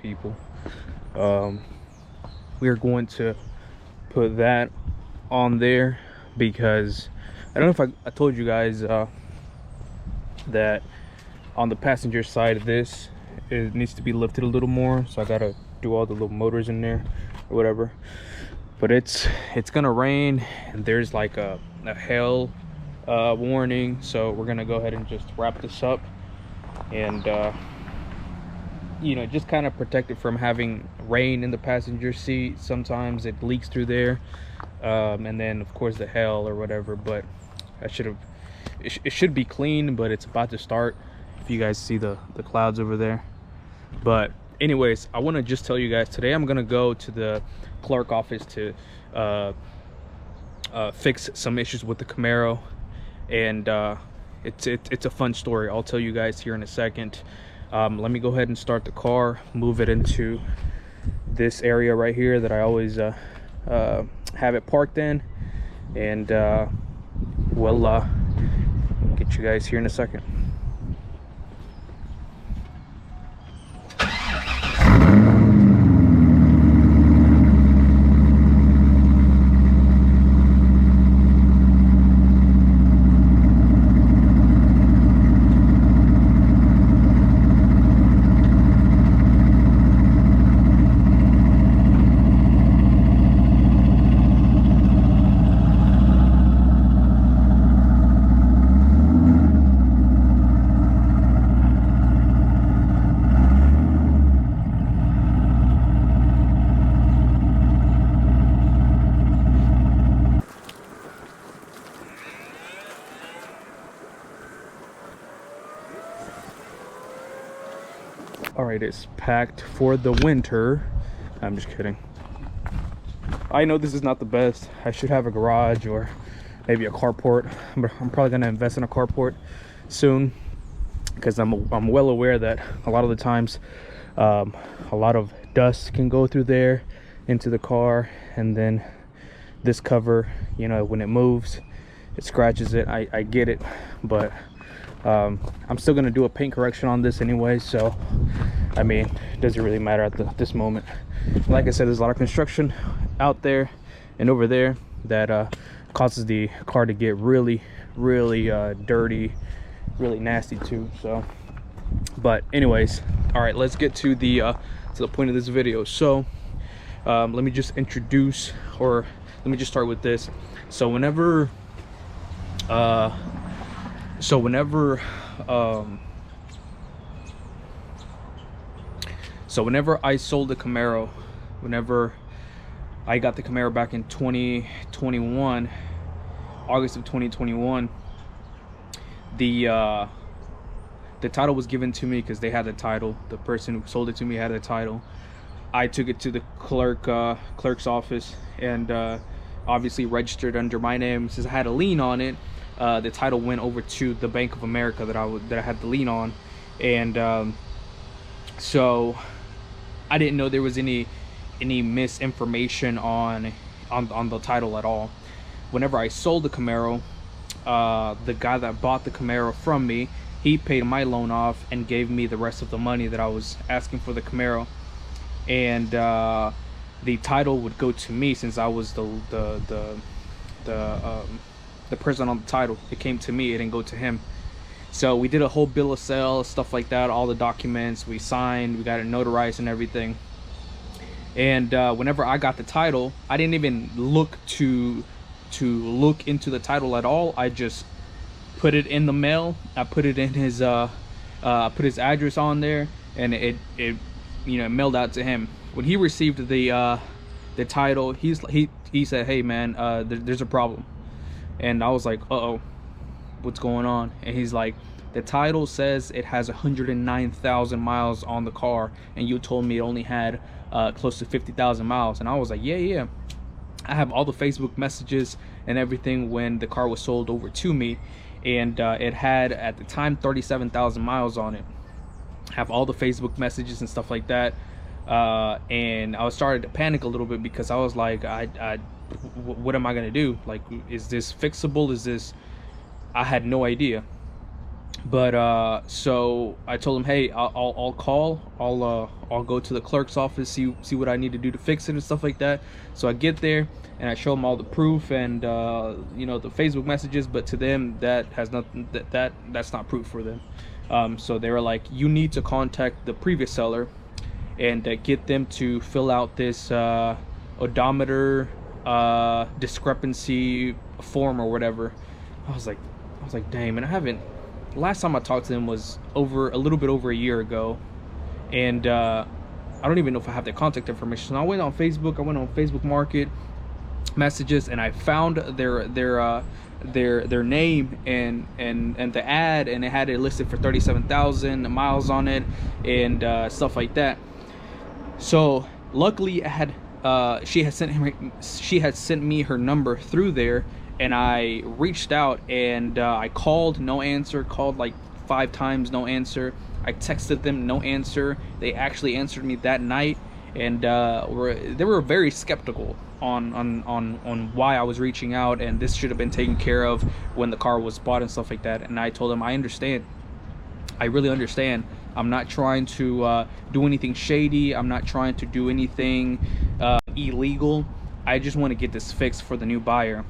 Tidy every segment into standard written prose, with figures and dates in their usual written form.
people. We are going to put that on there because I don't know if I told you guys that on the passenger side of this, it needs to be lifted a little more, so I gotta do all the little motors in there or whatever. But it's gonna rain and there's like a hail warning, so we're gonna go ahead and just wrap this up and you know, just kind of protect it from having rain in the passenger seat. Sometimes it leaks through there, and then of course the hail or whatever. But I should have, it should be clean, but it's about to start. If you guys see the clouds over there. But anyways, I want to just tell you guys, today I'm gonna go to the clerk office to fix some issues with the Camaro, and it's a fun story. I'll tell you guys here in a second. Let me go ahead and start the car, move it into this area right here that I always have it parked in, and we'll get you guys here in a second. All right, it's packed for the winter. I'm just kidding. I know this is not the best. I should have a garage or maybe a carport, but I'm probably gonna invest in a carport soon because I'm well aware that a lot of the times a lot of dust can go through there into the car, and then this cover, you know, when it moves, it scratches it. I get it, but I'm still gonna do a paint correction on this anyway, so I mean, it doesn't really matter at this moment. Like I said, there's a lot of construction out there and over there that causes the car to get really dirty, really nasty too. So, but anyways, all right, let's get to the point of this video. So let me just introduce, or let me just start with this. So whenever I sold the Camaro, whenever I got the Camaro back in 2021, August of 2021, the title was given to me because they had the title. The person who sold it to me had the title. I took it to the clerk's office and obviously registered under my name. Since I had a lien on it, the title went over to the Bank of America that I had the lien on, and so I didn't know there was any misinformation on the title at all. Whenever I sold the Camaro, the guy that bought the Camaro from me, he paid my loan off and gave me the rest of the money that I was asking for the Camaro, and the title would go to me since I was the person on the title. It came to me, it didn't go to him. So we did a whole bill of sale, stuff like that, all the documents we signed, we got it notarized and everything. And whenever I got the title, I didn't even look to look into the title at all. I just put it in the mail. I put it in his put his address on there, and it you know, mailed out to him. When he received the title, he said, "Hey man, there's a problem." And I was like, uh-oh, what's going on? And he's like, the title says it has 109,000 miles on the car, and you told me it only had close to 50,000 miles. And I was like, yeah, I have all the Facebook messages and everything when the car was sold over to me, and it had at the time 37,000 miles on it. I have all the Facebook messages and stuff like that, and I was started to panic a little bit because I was like, what am I gonna do? Like, is this fixable? Is this? I had no idea. But so I told him, hey, I'll call, I'll go to the clerk's office, see what I need to do to fix it and stuff like that. So I get there and I show them all the proof and you know, the Facebook messages, but to them that has nothing, that's not proof for them. So they were like, you need to contact the previous seller and get them to fill out this odometer discrepancy form or whatever. I was like, dang man, I haven't. Last time I talked to them was a little bit over a year ago, and I don't even know if I have their contact information. So I went on Facebook. I went on Facebook Market messages, and I found their name and the ad, and it had it listed for 37,000 miles on it and stuff like that. So luckily, I had she had sent me her number through there, and I reached out and I called, no answer. Called like 5 times, no answer. I texted them, no answer. They actually answered me that night, and they were very skeptical on why I was reaching out, and this should have been taken care of when the car was bought and stuff like that. And I told them, I understand. I really understand. I'm not trying to do anything shady. I'm not trying to do anything illegal. I just want to get this fixed for the new buyer.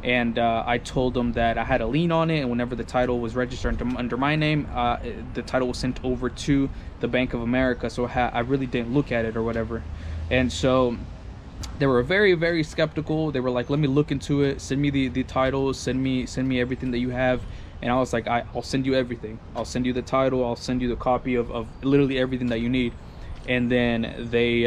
And I told them that I had a lien on it, and whenever the title was registered under my name, the title was sent over to the Bank of America, so I really didn't look at it or whatever. And so they were very, very skeptical. They were like, let me look into it, send me the title, send me everything that you have. And I was like, I'll send you everything. I'll send you the title, I'll send you the copy of literally everything that you need. And then they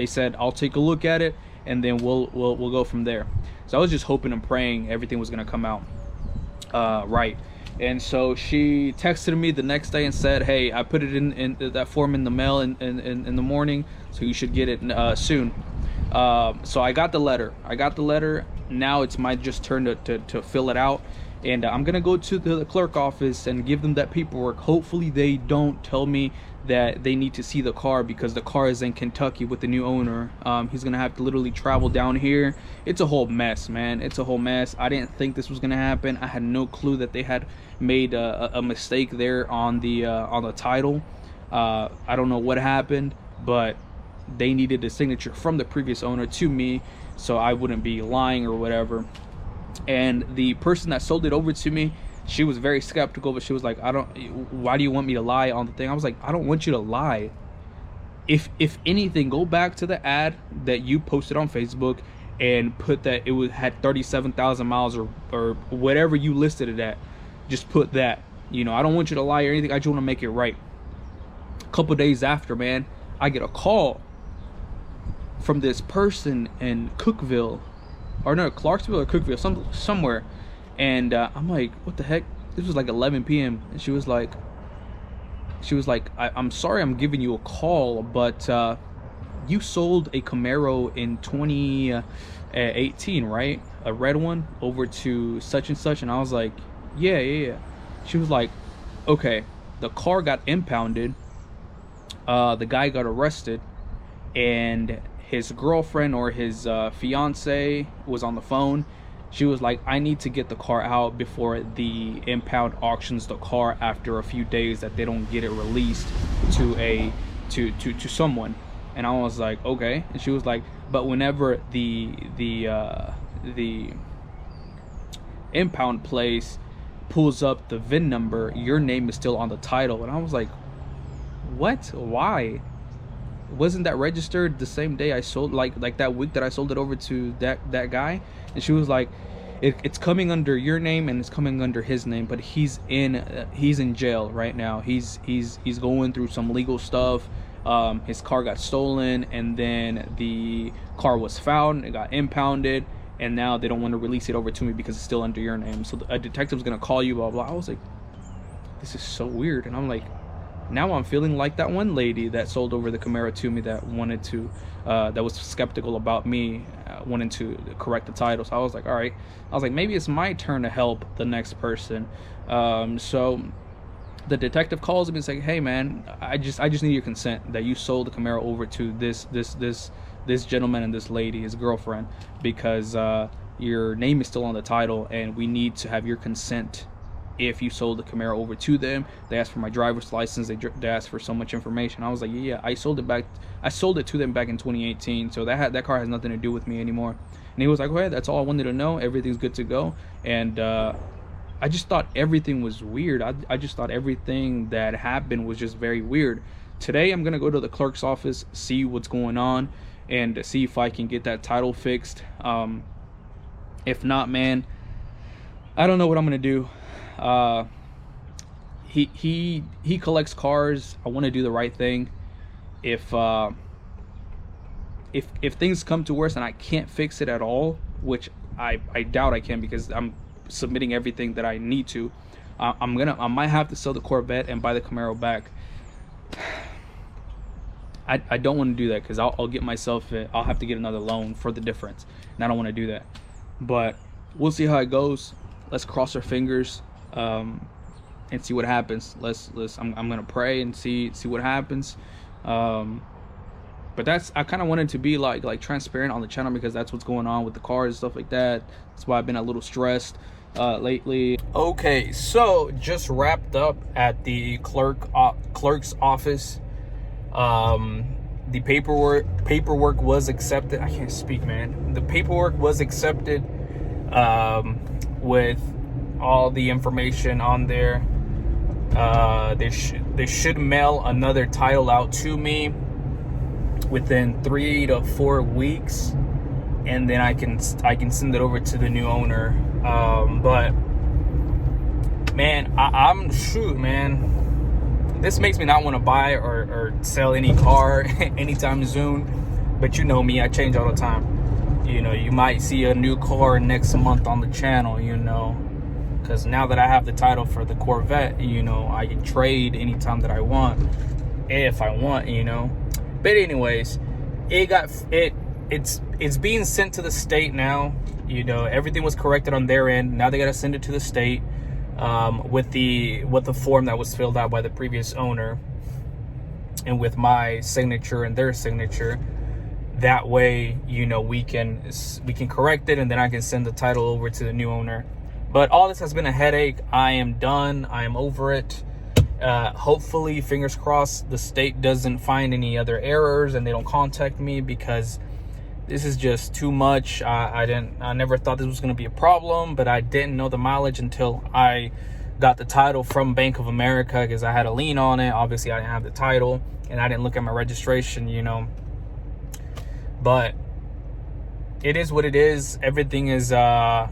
said, I'll take a look at it, and then we'll go from there. So I was just hoping and praying everything was gonna come out right. And so she texted me the next day and said, hey, I put it in that form in the mail in the morning, so you should get it soon. So I got the letter. Now it's my just turn to fill it out, and I'm gonna go to the clerk office and give them that paperwork. Hopefully they don't tell me that they need to see the car, because the car is in Kentucky with the new owner. He's gonna have to literally travel down here. It's a whole mess, man. It's a whole mess. I didn't think this was gonna happen. I had no clue that they had made a mistake there on the title. I don't know what happened, but they needed a signature from the previous owner to me, so I wouldn't be lying or whatever. And the person that sold it over to me, she was very skeptical, but she was like, why do you want me to lie on the thing? I was like, I don't want you to lie. If anything, go back to the ad that you posted on Facebook and put that it had 37,000 miles or whatever you listed it at. Just put that. You know, I don't want you to lie or anything. I just want to make it right. A couple days after, man, I get a call from this person in Cookville, or no, Clarksville or Cookville, somewhere. And I'm like, what the heck? This was like 11 p.m. And she was like, I'm sorry I'm giving you a call, but you sold a Camaro in 2018, right? A red one, over to such and such. And I was like, yeah. She was like, okay, the car got impounded. The guy got arrested, and his girlfriend or his fiance was on the phone. She was like, I need to get the car out before the impound auctions the car after a few days, that they don't get it released to someone. And I was like, okay. And she was like, but whenever the impound place pulls up the VIN number, your name is still on the title. And I was like, what? Why? Wasn't that registered the same day I sold, like that week that I sold it over to that guy? And she was like, it's coming under your name and it's coming under his name, but he's in jail right now. He's going through some legal stuff. His car got stolen, and then the car was found, it got impounded, and now they don't want to release it over to me because it's still under your name. So a detective's gonna call you, blah blah. I was like, this is so weird. And I'm like, now I'm feeling like that one lady that sold over the Camaro to me, that wanted to that was skeptical about me wanting to correct the title. So I was like, all right. I was like, maybe it's my turn to help the next person. So the detective calls me and says, hey man, I just need your consent that you sold the Camaro over to this gentleman and this lady, his girlfriend, because your name is still on the title, and we need to have your consent if you sold the Camaro over to them. They asked for my driver's license. They asked for so much information. I was like, yeah, I sold it to them back in 2018, so that car has nothing to do with me anymore. And he was like, okay, that's all I wanted to know. Everything's good to go. And I just thought everything was weird. I just thought everything that happened was just very weird. Today I'm gonna go to the clerk's office, see what's going on, and see if I can get that title fixed. If not, man, I don't know what I'm gonna do. He collects cars. I want to do the right thing. If things come to worse and I can't fix it at all, which I doubt I can, because I'm submitting everything that I need to, I might have to sell the Corvette and buy the Camaro back. I don't want to do that, because I'll get myself, I'll have to get another loan for the difference, and I don't want to do that. But we'll see how it goes. Let's cross our fingers and see what happens. I'm gonna pray and see what happens. But I kind of wanted to be like transparent on the channel, because that's what's going on with the cars and stuff like that. That's why I've been a little stressed lately. Okay, so just wrapped up at the clerk's office. The paperwork was accepted. I can't speak, man. The paperwork was accepted with all the information on there. They should mail another title out to me within 3 to 4 weeks, and then I can send it over to the new owner. But man, I'm shoot, man. This makes me not want to buy or sell any car anytime soon. But you know me, I change all the time. You know, you might see a new car next month on the channel, you know. Because now that I have the title for the Corvette, you know, I can trade anytime that I want. If I want, you know. But anyways, it's being sent to the state now. You know, everything was corrected on their end. Now they got to send it to the state. With the form that was filled out by the previous owner, and with my signature and their signature. That way, you know, we can correct it, and then I can send the title over to the new owner. But all this has been a headache. I am done. I am over it. Hopefully, fingers crossed, the state doesn't find any other errors and they don't contact me, because this is just too much. I never thought this was going to be a problem, but I didn't know the mileage until I got the title from Bank of America, because I had a lien on it. Obviously, I didn't have the title, and I didn't look at my registration, you know. But it is what it is. Everything is going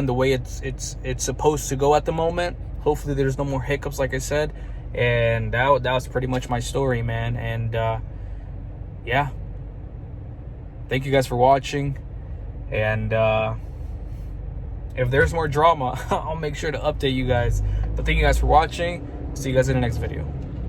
the way it's supposed to go at the moment. Hopefully, there's no more hiccups, like I said. And that was pretty much my story, man. And yeah. Thank you guys for watching, and if there's more drama, I'll make sure to update you guys. But thank you guys for watching. See you guys in the next video.